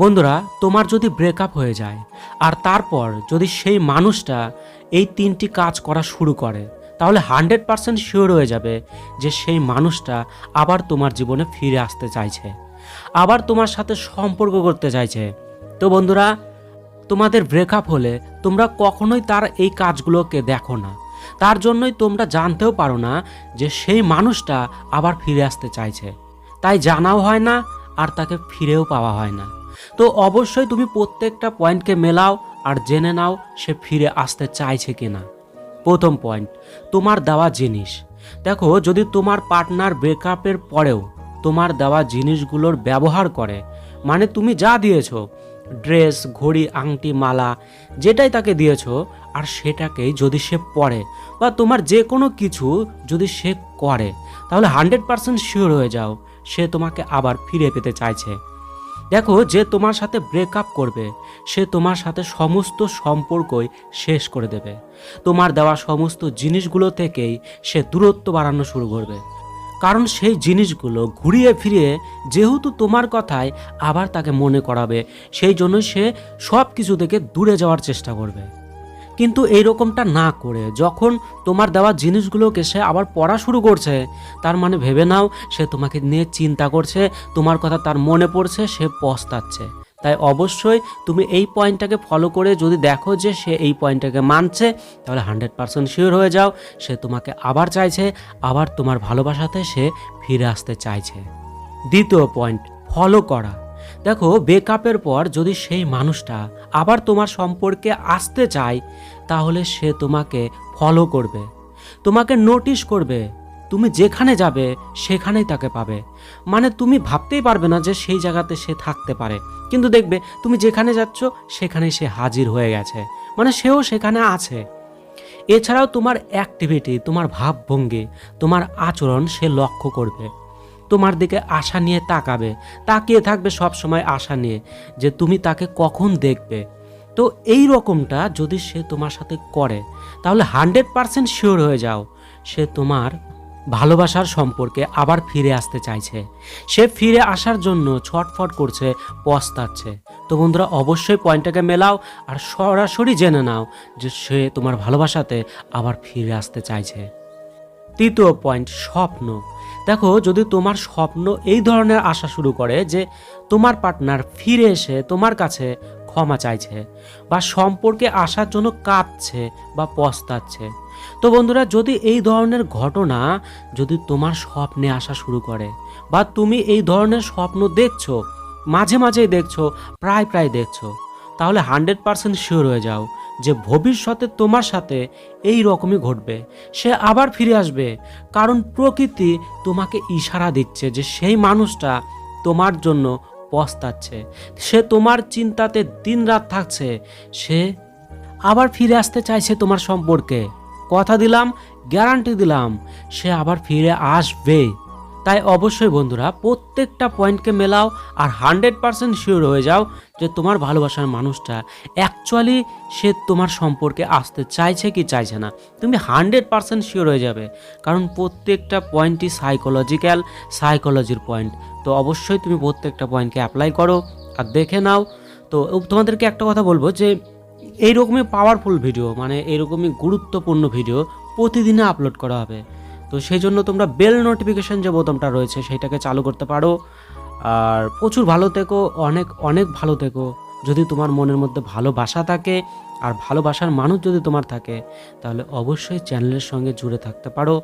বন্ধুরা, তোমার যদি ব্রেকআপ হয়ে যায় আর তারপর যদি সেই মানুষটা এই ৩টি কাজ করা শুরু করে, তাহলে 100% শিওর হয়ে যাবে যে সেই মানুষটা আবার তোমার জীবনে ফিরে আসতে চাইছে, আবার তোমার সাথে সম্পর্ক করতে চাইছে। তো বন্ধুরা, তোমাদের ব্রেকআপ হলে তোমরা কখনোই তার এই কাজগুলোকে দেখো না, তার জন্যই তোমরা জানতেও পারো না যে সেই মানুষটা আবার ফিরে আসতে চাইছে, তাই জানাও হয় না আর তাকে ফিরেও পাওয়া হয় না। তো অবশ্যই তুমি প্রত্যেকটা পয়েন্টকে মেলাও আর জেনে নাও সে ফিরে আসতে চাইছে কিনা। প্রথম পয়েন্ট, তোমার দেওয়া জিনিস। দেখো, যদি তোমার পার্টনার ব্রেকআপের পরেও তোমার দেওয়া জিনিসগুলোর ব্যবহার করে, মানে তুমি যা দিয়েছো, ড্রেস, ঘড়ি, আংটি, মালা, যেটাই তাকে দিয়েছো, আর সেটাকেই যদি সে পরে বা তোমার যে কোনো কিছু যদি সে করে, তাহলে 100% শিওর হয়ে যাও সে তোমাকে আবার ফিরে পেতে চাইছে। দেখো, যে তোমার সাথে ব্রেকআপ করবে সে তোমার সাথে সমস্ত সম্পর্কই শেষ করে দেবে। তোমার দেওয়া সমস্ত জিনিসগুলো থেকেই সে দূরত্ব বাড়ানো শুরু করবে, কারণ সেই জিনিসগুলো ঘুরিয়ে ফিরিয়ে যেহেতু তোমার কথায় আবার তাকে মনে করাবে, সেই জন্য সে সব কিছু থেকে দূরে যাওয়ার চেষ্টা করবে। কিন্তু এই রকমটা না করে যখন তোমার দেওয়া জিনিসগুলোকে সে আবার পড়া শুরু করছে, তার মানে ভেবে নাও সে তোমাকে নিয়ে চিন্তা করছে, তোমার কথা তার মনে পড়ছে, সে পস্তাচ্ছে। তাই অবশ্যই তুমি এই পয়েন্টটাকে ফলো করে যদি দেখো যে সে এই পয়েন্টটাকে মানছে, তাহলে 100% শিওর হয়ে যাও সে তোমাকে আবার চাইছে, আবার তোমার ভালোবাসাতে সে ফিরে আসতে চাইছে। দ্বিতীয় পয়েন্ট, ফলো করা। দেখো, ব্রেকআপের পর যদি সেই মানুষটা আবার তোমার সম্পর্কে আসতে চায়, তাহলে সে তোমাকে ফলো করবে, তোমাকে নোটিশ করবে, তুমি যেখানে যাবে সেখানেই তাকে পাবে। মানে তুমি ভাবতেই পারবে না যে সেই জায়গাতে সে থাকতে পারে, কিন্তু দেখবে তুমি যেখানে যাচ্ছ সেখানেই সে হাজির হয়ে গেছে, মানে সেও সেখানে আছে। এছাড়াও তোমার অ্যাক্টিভিটি, তোমার ভাবভঙ্গি, তোমার আচরণ সে লক্ষ্য করবে, তোমার দিকে আশা নিয়ে তাকাবে, তাকিয়ে থাকবে সব সময় আশা নিয়ে যে তুমি তাকে কখন দেখবে। তো এই রকমটা যদি সে তোমার সাথে করে, তাহলে 100% শিওর হয়ে যাও সে তোমার ভালোবাসার সম্পর্কে আবার ফিরে আসতে চাইছে, সে ফিরে আসার জন্য ছটফট করছে, পস্তাচ্ছে। তো বন্ধুরা, অবশ্যই পয়েন্টটাকে মেলাও আর সরাসরি জেনে নাও যে সে তোমার ভালোবাসাতে আবার ফিরে আসতে চাইছে। তৃতীয় পয়েন্ট, স্বপ্ন। দেখো, যদি তোমার স্বপ্ন এই ধরনের আসা শুরু করে যে তোমার পার্টনার ফিরে এসে তোমার কাছে ক্ষমা চাইছে বা সম্পর্কে আসার জন্য কাঁদছে বা পস্তাচ্ছে, তো বন্ধুরা, যদি এই ধরনের ঘটনা যদি তোমার স্বপ্নে আসা শুরু করে বা তুমি এই ধরনের স্বপ্ন দেখছো, মাঝে মাঝেই দেখছো, প্রায় দেখছো, তাহলে 100% শিওর হয়ে যাও যে ভবিষ্যতে তোমার সাথে এই রকমই ঘটবে, সে আবার ফিরে আসবে। কারণ প্রকৃতি তোমাকে ইশারা দিচ্ছে যে সেই মানুষটা তোমার জন্য পস্তাচ্ছে, সে তোমার চিন্তাতে দিনরাত থাকছে, সে আবার ফিরে আসতে চাইছে তোমার সম্পর্কে। কথা দিলাম, গ্যারান্টি দিলাম, সে আবার ফিরে আসবে। তাই অবশ্যই বন্ধুরা, প্রত্যেকটা পয়েন্টকে মেলাও আর 100% শিওর হয়ে যাও যে তোমার ভালোবাসার মানুষটা অ্যাকচুয়ালি সে তোমার সম্পর্কে আসতে চাইছে কি চাইছে না। তুমি 100% শিওর হয়ে যাবে, কারণ প্রত্যেকটা পয়েন্টই সাইকোলজির পয়েন্ট। তো অবশ্যই তুমি প্রত্যেকটা পয়েন্টকে অ্যাপ্লাই করো আর দেখে নাও। তো তোমাদেরকে একটা কথা বলবো যে এইরকমই পাওয়ারফুল ভিডিও, মানে এইরকমই গুরুত্বপূর্ণ ভিডিও প্রতিদিনে আপলোড করা হবে। তো সেই জন্য তোমরা বেল নোটিফিকেশন যে বোতামটা রয়েছে সেটাকে চালু করতে পারো। আর প্রচুর ভালো থেকো, অনেক অনেক ভালো থেকো। যদি তোমার মনের মধ্যে ভালোবাসা থাকে আর ভালোবাসার মানুষ যদি তোমার থাকে, তাহলে অবশ্যই চ্যানেলের সঙ্গে জুড়ে থাকতে পারো।